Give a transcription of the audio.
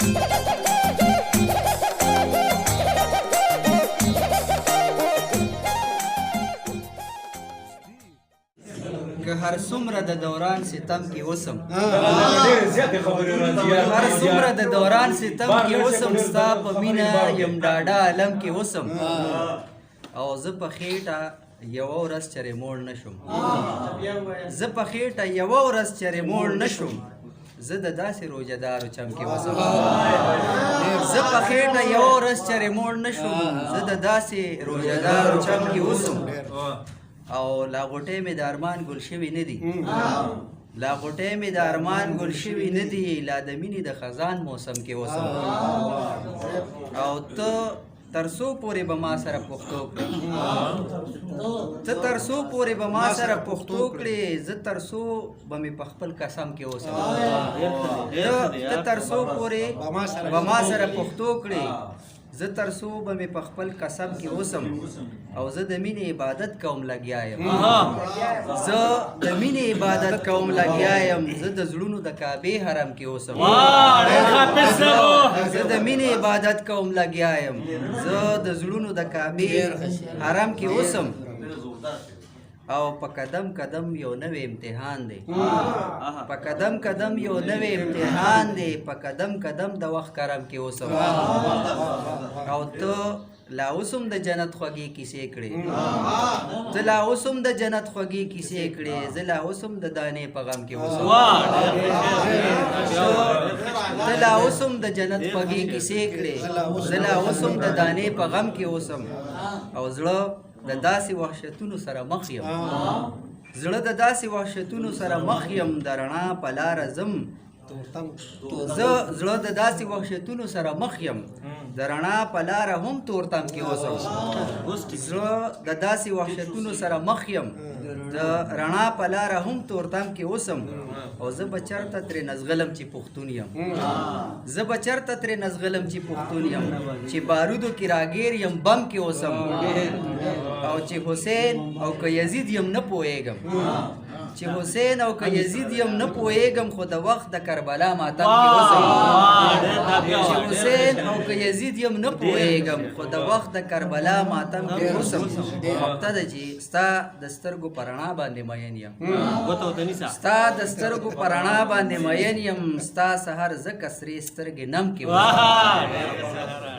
که هر څومره د دوران ستم کې اوسم هر څومره د دوران ستم کې اوسم ستا په مینه یم ډاډه عالم کې اوسم او زه په خېټه یوه ورځ چرې موړ نه شم زه په خېټه یوه ورځ چرې موړ نه شم زه د داسې روژهدارو چم کې اوسم زه په خېټه یوه ورځ چرې موړ نه شم زه د داسې روژهدارو چم کې اوسم او لا غوټې مې د ارمان ګل شوي نه دي لا غوټې مې د ارمان ګل شوي نه دي لا د مینې د خزان موسم کې اوسم او ته تر څو پورې به ما سره پښتو کړې ته تر څو پورې به ما سره پښتو کړې زه تر څو به مې په خپل قسم کې اوسم ته تر څو پورې به ما سره پښتو کړې زه تر څو به مې په خپل قسم کې اوسم او زه د مینې عبادت کوم لګیا یم زه د مینې عبادت کوم لګیا یم زه د زړونو د کعبې حرم کې اوسم زه د مینې عبادت کوم لګیا یم زه د زړونو د کعبې حرم کې اوسم او په قدم قدم یو نوې امتحان دی په قدم قدم یو نوې امتحان دی په قدم قدم د وخت کرم کې اوسم او ته لا اوسم د جنت خوږې کیسې کړې زه لا اوسم د جنت خوږې کیسې کړې زه لا اوسم د دانې په غم کې اوسم زه لا اوسم د جنت خوږې کیسې کړې زه لا اوسم د دانې په غم کې اوسم او زړه د داسې وحشتونو سره مخ یم زړه د داسې وحشتونو سره مخ یم د رڼا په لاره ځم زه زړه د داسې وحشتونو سره مخ یم د رڼا په لاره هم تورتم کې اوسم زړه د داسې وحشتونو سره مخ یم د رڼا په لاره هم تورتم کې اوسم او زه به چېرته ترې نزغلم چې پښتون یم زه به چېرته ترې نزغلم چې پښتون یم چې بارودو کې راګیر یم بم کې اوسم او چې حسین او که یزید یم نه پوهېږم چې حسین او که یزید یم نه پوهېږم خو د وخت د کربلا ماتم کې اوسم چې حسین او که یزید یم نه پوهېږم خو د وخت د کربلا ماتم کې اوسم وخته ده چې ستا د سترګو په رڼا باندې مین یم ستا د سترګو په رڼا باندې مین یم ستا سهر ځکه سرې سترګې نم کې اوسم